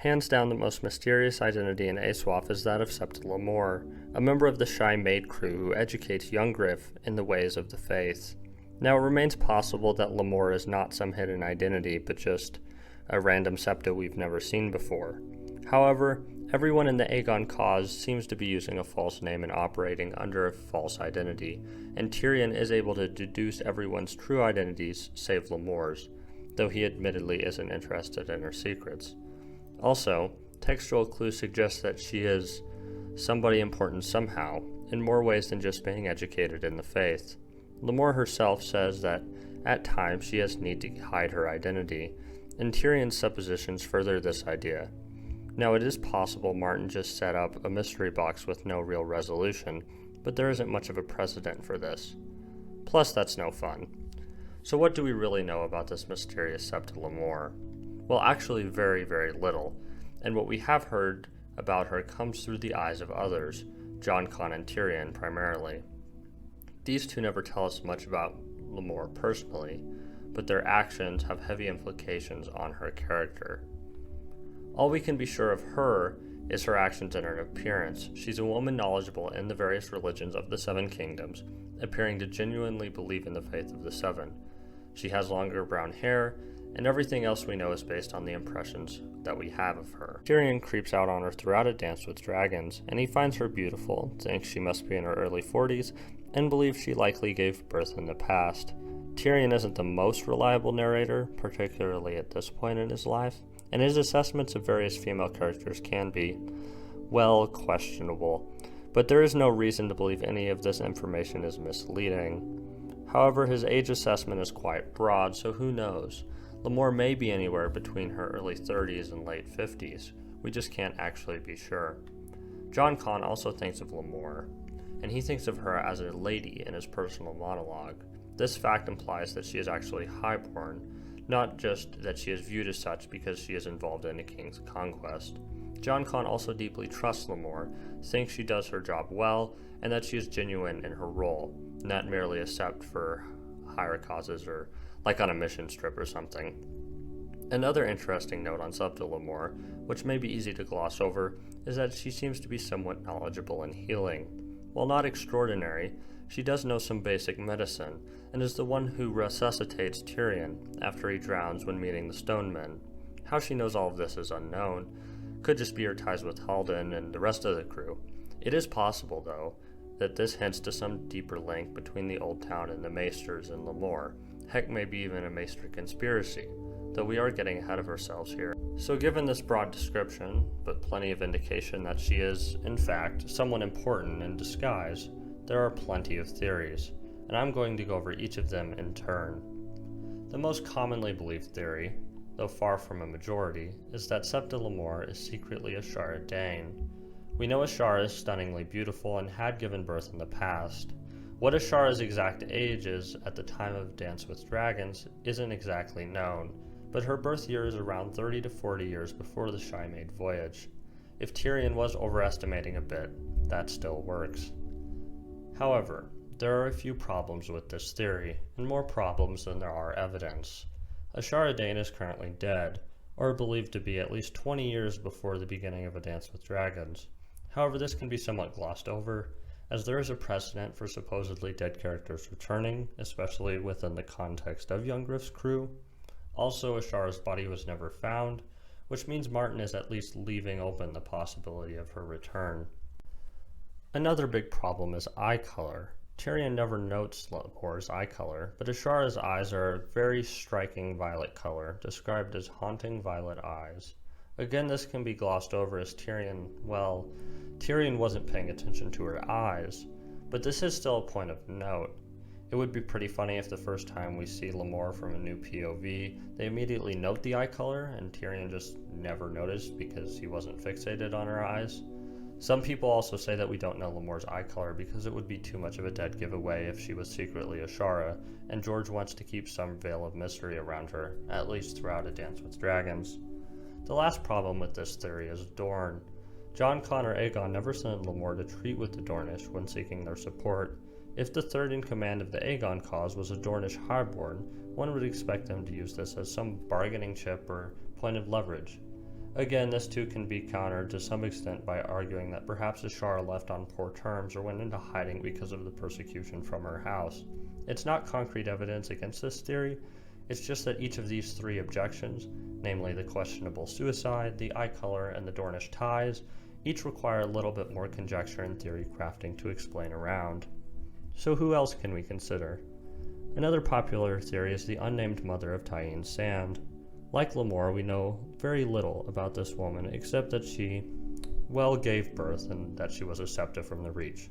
Hands down, the most mysterious identity in ASWAF is that of Septa Lemore, a member of the Shy Maid crew who educates young Griff in the ways of the faith. Now, it remains possible that Lemore is not some hidden identity, but just a random Septa we've never seen before. However, everyone in the Aegon cause seems to be using a false name and operating under a false identity, and Tyrion is able to deduce everyone's true identities save Lemore's, though he admittedly isn't interested in her secrets. Also, textual clues suggest that she is somebody important somehow, in more ways than just being educated in the faith. Lemore herself says that at times she has need to hide her identity, and Tyrion's suppositions further this idea. Now, it is possible Martin just set up a mystery box with no real resolution, but there isn't much of a precedent for this. Plus, that's no fun. So what do we really know about this mysterious Septa Lemore? Well, actually very, very little, and what we have heard about her comes through the eyes of others, Jon Con and Tyrion primarily. These two never tell us much about Lemore personally, but their actions have heavy implications on her character. All we can be sure of her is her actions and her appearance. She's a woman knowledgeable in the various religions of the Seven Kingdoms, appearing to genuinely believe in the faith of the Seven. She has longer brown hair, and everything else we know is based on the impressions that we have of her. Tyrion creeps out on her throughout A Dance with Dragons, and he finds her beautiful, thinks she must be in her early 40s, and believes she likely gave birth in the past. Tyrion isn't the most reliable narrator, particularly at this point in his life, and his assessments of various female characters can be, well, questionable, but there is no reason to believe any of this information is misleading. However, his age assessment is quite broad, so who knows? Lemore may be anywhere between her early 30s and late 50s. We just can't actually be sure. Jon Con also thinks of Lemore, and he thinks of her as a lady in his personal monologue. This fact implies that she is actually highborn, not just that she is viewed as such because she is involved in a king's conquest. Jon Con also deeply trusts Lemore, thinks she does her job well, and that she is genuine in her role, not merely a sept for higher causes or like on a mission trip or something. Another interesting note on Septa Lemore, which may be easy to gloss over, is that she seems to be somewhat knowledgeable in healing. While not extraordinary, she does know some basic medicine, and is the one who resuscitates Tyrion after he drowns when meeting the Stone Men. How she knows all of this is unknown. Could just be her ties with Haldon and the rest of the crew. It is possible, though, that this hints to some deeper link between the Old Town and the Maesters and Lemore. Heck, maybe even a Maester conspiracy, though we are getting ahead of ourselves here. So given this broad description, but plenty of indication that she is, in fact, someone important in disguise, there are plenty of theories, and I'm going to go over each of them in turn. The most commonly believed theory, though far from a majority, is that Septa Lemore is secretly Ashara Dane. We know Ashara is stunningly beautiful and had given birth in the past. What Ashara's exact age is at the time of Dance with Dragons isn't exactly known, but her birth year is around 30 to 40 years before the Shy Maid voyage. If Tyrion was overestimating a bit, that still works. However, there are a few problems with this theory, and more problems than there are evidence. Ashara Dane is currently dead, or believed to be at least 20 years before the beginning of A Dance with Dragons. However, this can be somewhat glossed over, as there is a precedent for supposedly dead characters returning, especially within the context of Young Griff's crew. Also, Ashara's body was never found, which means Martin is at least leaving open the possibility of her return. Another big problem is eye color. Tyrion never notes Lemore's eye color, but Ashara's eyes are a very striking violet color, described as haunting violet eyes. Again, this can be glossed over as Tyrion wasn't paying attention to her eyes, but this is still a point of note. It would be pretty funny if the first time we see Lemore from a new POV, they immediately note the eye color and Tyrion just never noticed because he wasn't fixated on her eyes. Some people also say that we don't know Lemore's eye color because it would be too much of a dead giveaway if she was secretly Ashara, and George wants to keep some veil of mystery around her, at least throughout A Dance with Dragons. The last problem with this theory is Dorne. Jon Con or Aegon never sent Lemore to treat with the Dornish when seeking their support. If the third in command of the Aegon cause was a Dornish highborn, one would expect them to use this as some bargaining chip or point of leverage. Again, this too can be countered to some extent by arguing that perhaps Ashara left on poor terms or went into hiding because of the persecution from her house. It's not concrete evidence against this theory, it's just that each of these three objections, namely the questionable suicide, the eye color, and the Dornish ties, each require a little bit more conjecture and theory crafting to explain around. So who else can we consider? Another popular theory is the unnamed mother of Tyene Sand. Like Lemore, we know very little about this woman except that she, gave birth and that she was a Septa from the Reach.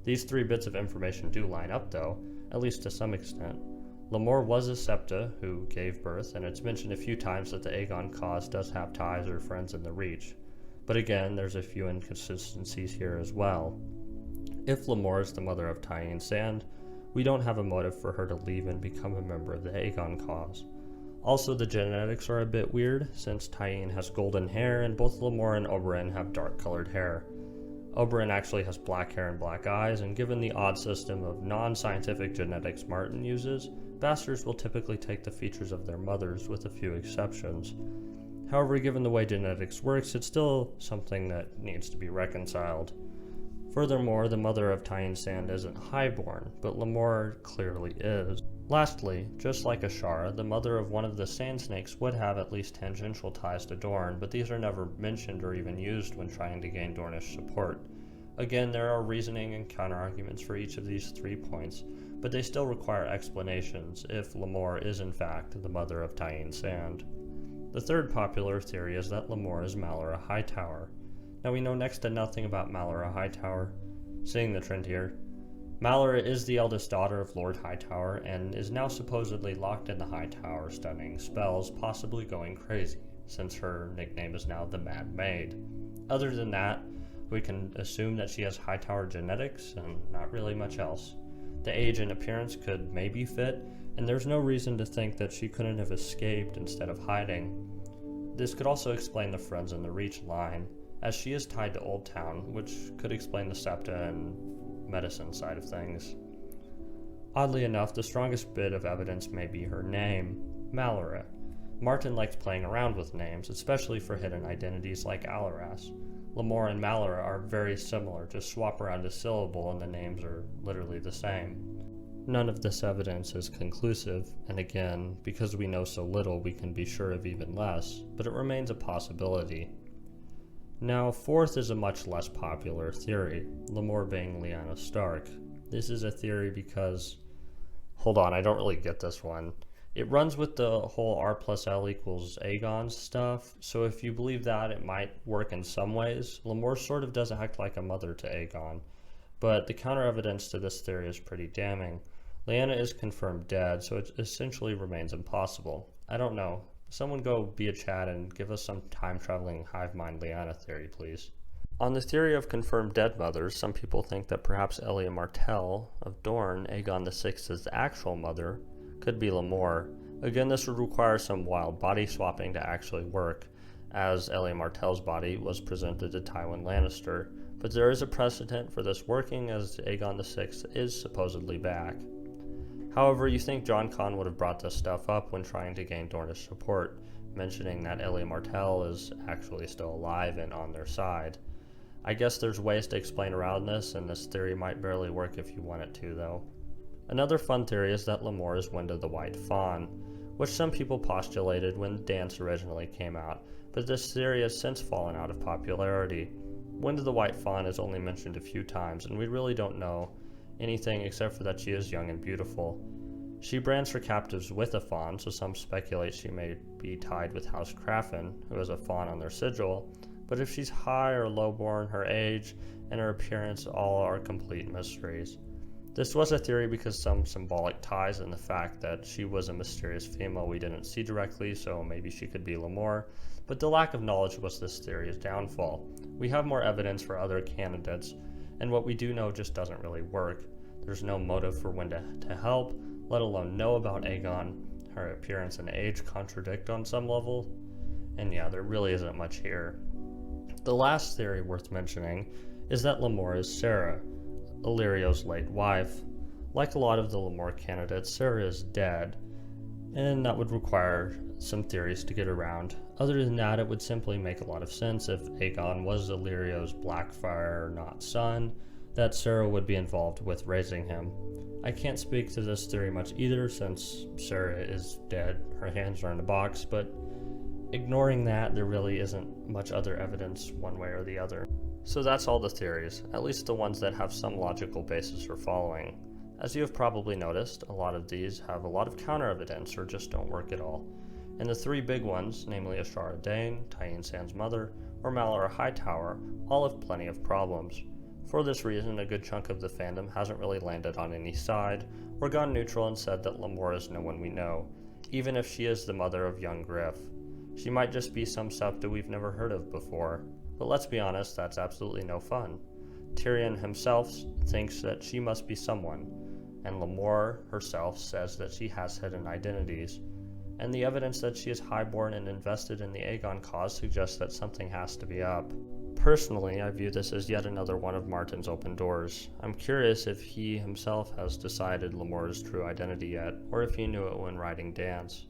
These three bits of information do line up though, at least to some extent. Lemore was a Septa who gave birth, and it's mentioned a few times that the Aegon cause does have ties or friends in the Reach. But again, there's a few inconsistencies here as well. If Lemore is the mother of Tyene Sand, we don't have a motive for her to leave and become a member of the Aegon cause. Also, the genetics are a bit weird, since Tyene has golden hair and both Lemore and Oberyn have dark-colored hair. Oberyn actually has black hair and black eyes, and given the odd system of non-scientific genetics Martin uses, bastards will typically take the features of their mothers, with a few exceptions. However, given the way genetics works, it's still something that needs to be reconciled. Furthermore, the mother of Tyene Sand isn't highborn, but Lemore clearly is. Lastly, just like Ashara, the mother of one of the Sand Snakes would have at least tangential ties to Dorne, but these are never mentioned or even used when trying to gain Dornish support. Again, there are reasoning and counterarguments for each of these 3 points, but they still require explanations if Lemore is in fact the mother of Tyene Sand. The third popular theory is that Lemore is Malara Hightower. Now we know next to nothing about Malara Hightower. Seeing the trend here, Malara is the eldest daughter of Lord Hightower and is now supposedly locked in the Hightower studying spells, possibly going crazy, since her nickname is now the Mad Maid. Other than that, we can assume that she has Hightower genetics and not really much else. The age and appearance could maybe fit, and there's no reason to think that she couldn't have escaped instead of hiding. This could also explain the Friends in the Reach line, as she is tied to Old Town, which could explain the Septa and medicine side of things. Oddly enough, the strongest bit of evidence may be her name, Malara. Martin likes playing around with names, especially for hidden identities like Alaras. Lemore and Malara are very similar, just swap around a syllable and the names are literally the same. None of this evidence is conclusive, and again, because we know so little, we can be sure of even less, but it remains a possibility. Now, fourth is a much less popular theory, Lemore being Lyanna Stark. This is a theory because... Hold on, I don't really get this one. It runs with the whole R plus L equals Aegon stuff, so if you believe that, it might work in some ways. Lemore sort of does act like a mother to Aegon, but the counter evidence to this theory is pretty damning. Lyanna is confirmed dead, so it essentially remains impossible. I don't know. Someone go be a chat and give us some time-traveling hive mind Lyanna theory, please. On the theory of confirmed dead mothers, some people think that perhaps Elia Martell of Dorne, Aegon VI's actual mother, could be Lemore. Again, this would require some wild body swapping to actually work, as Elia Martell's body was presented to Tywin Lannister, but there is a precedent for this working as Aegon VI is supposedly back. However, you think Jon Con would have brought this stuff up when trying to gain Dornish support, mentioning that Elia Martell is actually still alive and on their side. I guess there's ways to explain around this, and this theory might barely work if you want it to, though. Another fun theory is that Lemore is Winda the White Fawn, which some people postulated when the dance originally came out, but this theory has since fallen out of popularity. Winda the White Fawn is only mentioned a few times, and we really don't know anything except for that she is young and beautiful. She brands her captives with a fawn, so some speculate she may be tied with House Crafen, who has a fawn on their sigil, but if she's high or lowborn, her age and her appearance all are complete mysteries. This was a theory because some symbolic ties in the fact that she was a mysterious female we didn't see directly, so maybe she could be Lemore, but the lack of knowledge was this theory's downfall. We have more evidence for other candidates, and what we do know just doesn't really work. There's no motive for Winda to help, let alone know about Aegon. Her appearance and age contradict on some level, and yeah, there really isn't much here. The last theory worth mentioning is that Lemore is Sarah, Illyrio's late wife. Like a lot of the Lemore candidates, Sarah is dead, and that would require some theories to get around. Other than that, it would simply make a lot of sense if Aegon was Illyrio's Blackfyre, not son, that Sarah would be involved with raising him. I can't speak to this theory much either, since Sarah is dead, her hands are in a box, but ignoring that, there really isn't much other evidence one way or the other. So that's all the theories, at least the ones that have some logical basis for following. As you have probably noticed, a lot of these have a lot of counter-evidence or just don't work at all. And the three big ones, namely Ashara Dane, Tyene Sand's mother, or Malara Hightower, all have plenty of problems. For this reason, a good chunk of the fandom hasn't really landed on any side, or gone neutral and said that Lemore is no one we know, even if she is the mother of young Griff. She might just be some Septa we've never heard of before, but let's be honest, that's absolutely no fun. Tyrion himself thinks that she must be someone, and Lemore herself says that she has hidden identities. And the evidence that she is highborn and invested in the Aegon cause suggests that something has to be up. Personally, I view this as yet another one of Martin's open doors. I'm curious if he himself has decided Lemore's true identity yet, or if he knew it when writing Dance.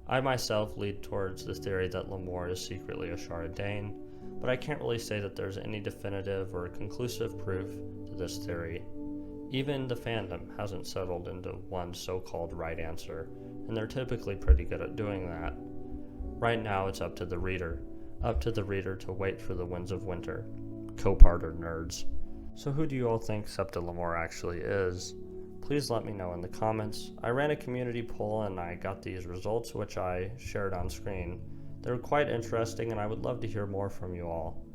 I myself lead towards the theory that Lemore is secretly Ashara Dane, but I can't really say that there's any definitive or conclusive proof to this theory. Even the fandom hasn't settled into one so-called right answer, and they're typically pretty good at doing that. Right now it's up to the reader to wait for the winds of winter. Co-parter nerds. So who do you all think Septa Lemore actually is? Please let me know in the comments. I ran a community poll and I got these results, which I shared on screen. They were quite interesting and I would love to hear more from you all.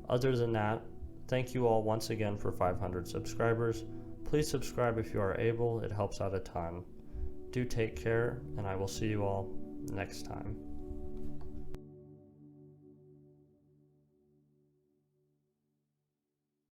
Other than that, thank you all once again for 500 subscribers. Please subscribe if you are able, it helps out a ton. Do take care, and I will see you all next time.